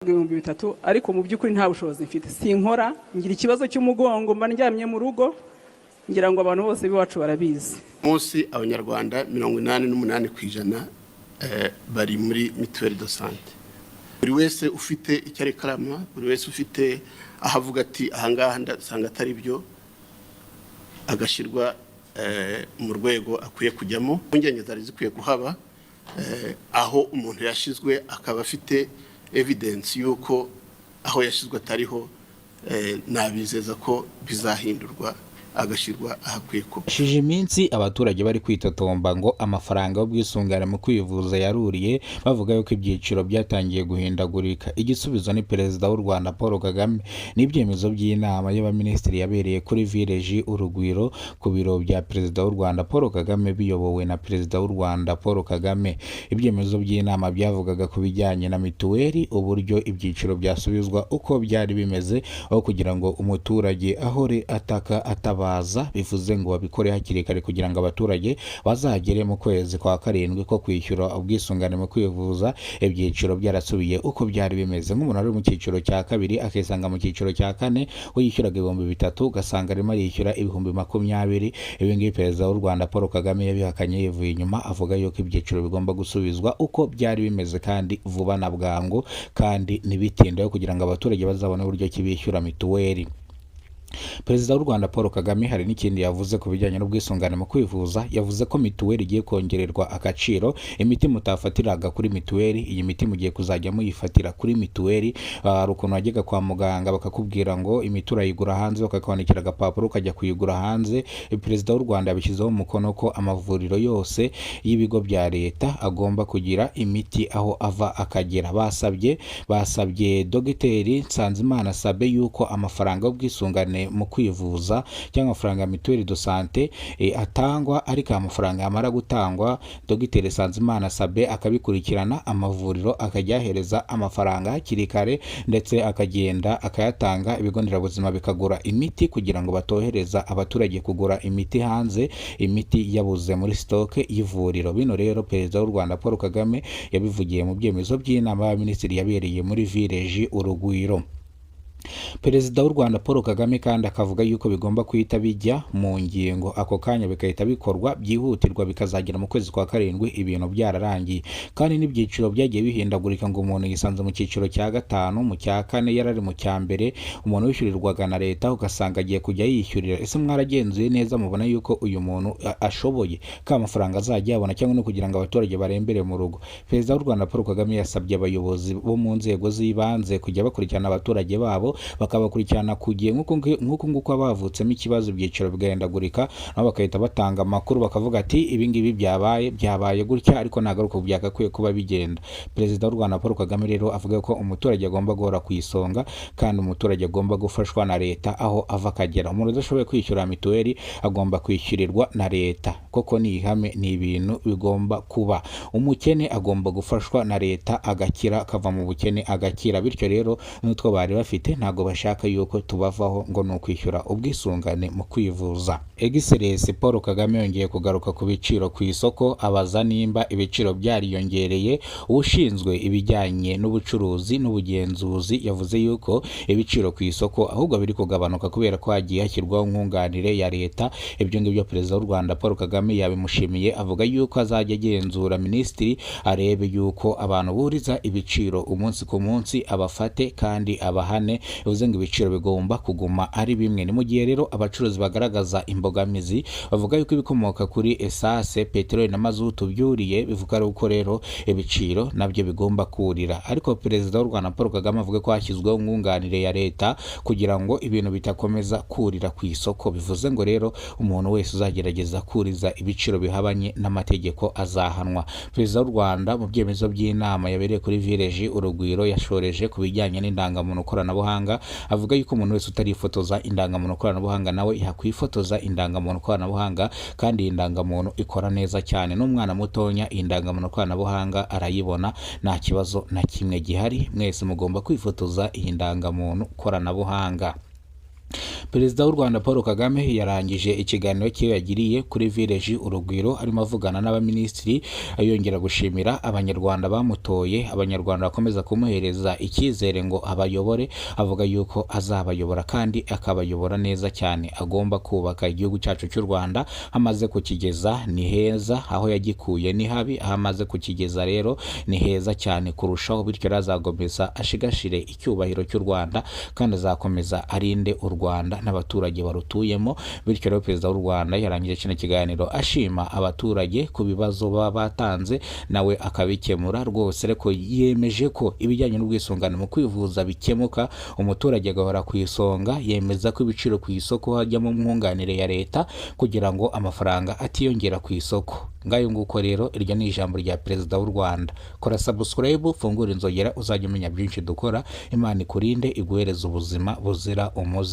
3,000 ariko mu by'ukuri nta bushobozi mfite, sinkora, ngira ikibazo cy'umugongo, mba ndyamye mu rugo, ngira ngo abantu bose biwacu barabizi. Munsi abanyarwanda 88% bari muri mituelle de santé. Buri wese ufite icyo reklama, buri wese ufite ahavuga ati ahangaha ndasanga atari byo, agashirwa mu rwego akwiye kujyamo. Ingenge zari zikwiye kuhaba aho umuntu yashizwe akaba afite evidence yuko aho yashizwe atariho, nabizeza ko bizahindurwa agashirwa ahakwiye ko. Shije iminsi abaturage bari kwitotomba ngo amafaranga y'ubwisungane mu kwivuza yaruriye, bavuga yuko ibyiciro byatangiye guhindagurika. Igisubizo ni Perezida w'u Rwanda Paul Kagame n'ibyemezo by'inama y'abaminisitiri yabereye kuri Village Urugwiro ku biro bya Perezida w'u Rwanda Paul Kagame biyobowe na Perezida w'u Rwanda Paul Kagame. Ibyemezo by'inama byavugaga ku bijyanye na mituweli, uburyo ibyiciro byasubizwa uko byari bimeze, aho kugira ngo umuturage ahore ataka ataba bivuze ngo babikore hakiri kare kugira ngo abaturage bazagere mu kwezi kwa karindwi ko kwishyura ubwisungane mu kwivuza ibyiciro byarasubiye uko byari bimeze. Nk'umuntu ari mu cyiciro cya kabiri akisanga mu cyiciro cya kane, uyishyuraga 3,000 ugasanga arimo yishyura 20,020. Ibi ngibi Perezida w'u Rwanda Paul Kagame yabihakanye yivuye inyuma, avuga yuko ibyiciro bigomba gusubizwa uko byari bimeze kandi vuba na bwangu kandi ntibitindeho kugira ngo abaturage bazabone uburyo kibishyura mituweli. Perezida w'u Rwanda Paul Kagame hari n'ikindi yavuze ku bijyanye n'ubwisungane mu kwivuza. Yavuze ko mituweli igiye kongererwa agaciro, imiti mutafatiraga kuri mituweli, iyi miti mugiye kuzajya muyifatira kuri mituweli. Ukuntu wajyaga kwa muganga bakakubwira ngo imiti urayigura hanze, bakakwandikira agapapuro ukajya kuyigura hanze. Perezida w'u Rwanda yabishyizeho umukono ko amavuriro yose y'ibigo bya leta agomba kugira imiti aho ava akagera. Basabye Dogiteri Nsanzimana Sabe yuko amafaranga y'ubwisungane mu kwivuza cyangwa amafaranga ya mituelle de santé atangwa, ariko amafaranga yamara gutangwa Dogiteri Nsanzimana Sabe akabikurikirana, amavuriro akajyahereza amafaranga hakiri kare, ndetse akagenda akayatanga, ibigo nderabuzima bikagura imiti kugira ngo batohereza abaturage kugura imiti hanze, imiti yabuze muri stock y'ivuriro. Bino rero Perezida w'u Rwanda Paul Kagame yabivugiye mu byemezo by'inama y'abaminisitiri yabereye muri Village Urugwiro. Perezida w'u Rwanda Paul Kagame kandi akavuga yuko bigomba kwita bijya mu ngingo ako kanya, bikahita bikorwa byihutirwa, bikazagera mu kwezi kwa karindwi ibintu byararangiye. Kandi n'ibyiciro byagiye bihindagurika, ngo umuntu yisanze mu cyiciro cya 5, mu cya 4 yarari mu cya mbere, umuntu wishyurirwaga na leta ugasanga agiye kujya yishyurira. Ese mwaragenzuye neza mubona yuko uyu muntu ashoboye ko amafaranga azajya yabona, cyangwa no kugira ngo abaturage barembere mu rugo? Perezida w'u Rwanda Paul Kagame yasabye abayobozi bo mu nzego z'ibanze kujya bakurikirana abaturage babo, bakabakurikirana kugiye nk'uko nguko abavutsemo ikibazo ibyiciro bigahindagurika, nabo bakahita batanga amakuru bakavuga ati ibi ngibi byabaye gutya, ariko nagaruka byagakwiye kuba bigenda. Perezida w'u Rwanda Paul Kagame rero avuga ko umuturage agomba guhora ku isonga, kandi umuturage agomba gufashwa na leta aho ava akagera. Umuntu udashoboye kwishyura mituweli agomba kwishyurirwa na leta, koko ni ihame, ni ibintu bigomba kuba. Umukene agomba gufashwa na leta agakira, akava mu bukene agakira. Bityo rero n'utwo bari bafite ntago bashaka yuko tubavaho ngo ni ukwishyura ubwisungane mu kwivuza. Excellence Paul Kagame yongeye kugaruka ku biciro ku isoko, abaza nimba ibiciro byariyongereye. Ushinzwe ibijyanye n'ubucuruzi n'ubugenzuzi yavuze yuko ibiciro ku isoko ahubwo biri kugabanuka kubera ko hagiye hashyirwaho nkunganire ya leta. Ibyo ngibyo Perezida w'u Rwanda Paul Kagame yabimushimiye, avuga yuko azajya agenzura minisitiri arebe yuko abantu buriza ibiciro umunsi ku munsi abafate kandi abahane. Bivuze ngo ibiciro bigomba kuguma ari bimwe. Ni mu gihe rero abacuruzi bagaragaza imbogamizi, bavuga yuko ibikomoka kuri esase, peteroli na mazutu byuriye, bivuga uko rero ibiciro nabyo bigomba kurira. Ariko Perezida w'u Rwanda Paul Kagame avuga ko hashyizweho nkunganire ya leta kugira ngo ibintu bitakomeza kurira ku isoko. Bivuze ngo rero umuntu wese uzagerageza kuriza ibiciro bihabanye n'amategeko azahanwa. Perezida w'u Rwanda mu byemezo by'inama yabereye kuri Village Urugwiro yashoreje ku bijyanye n'indangamuntu koranabuhanga, avuga yuko umuntu wese utarifotoza indangamuntu koranabuhanga nawe yakwifotoza indangamuntu koranabuhanga, kandi iyi ndangamuntu ikora neza cyane. N'umwana mutonya iyi ndangamuntu koranabuhanga arayibona, nta kibazo na kimwe gihari. Mwese mugomba kwifotoza iyi ndangamuntu koranabuhanga. Perezida w'u Rwanda Paul Kagame yarangije ikiganiro cye yagiriye kuri Village Urugwiro arimo avugana n'abaminisitiri yongera gushimira abanyarwanda bamutoye, abanyarwanda bakomeza kumuhereza icyizere ngo abayobore, avuga yuko azabayobora kandi akabayobora neza cyane. Agomba kubaka igihugu cyacu cy'u Rwanda, amaze kukigeza ni heza, aho yagikuye ni habi, aho amaze kukigeza rero ni heza cyane kurushaho, bityo azagomeza ashigashire icyubahiro cy'u Rwanda kandi azakomeza arinde u Rwanda n'abaturage barutuyemo. Bityo rero perezida w'u Rwanda yarangije kino kiganiro ashima abaturage ku bibazo baba batanze nawe akabikemura rwose, ariko yemeje ko ibijyanye n'ubwisungane mu kwivuza bikemuka, umuturage agahora ku isonga. Yemeza ko ibiciro ku isoko hajyamo mwunganire ya leta kugira ngo amafaranga atiyongera ku isoko. Ngayo nguko rero iryo ni ijambo rya perezida w'u Rwanda. Kora subscribe, fungura inzogera uzajya umenya byinshi dukora. Imana ikurinde iguhereza ubuzima buzira umuze.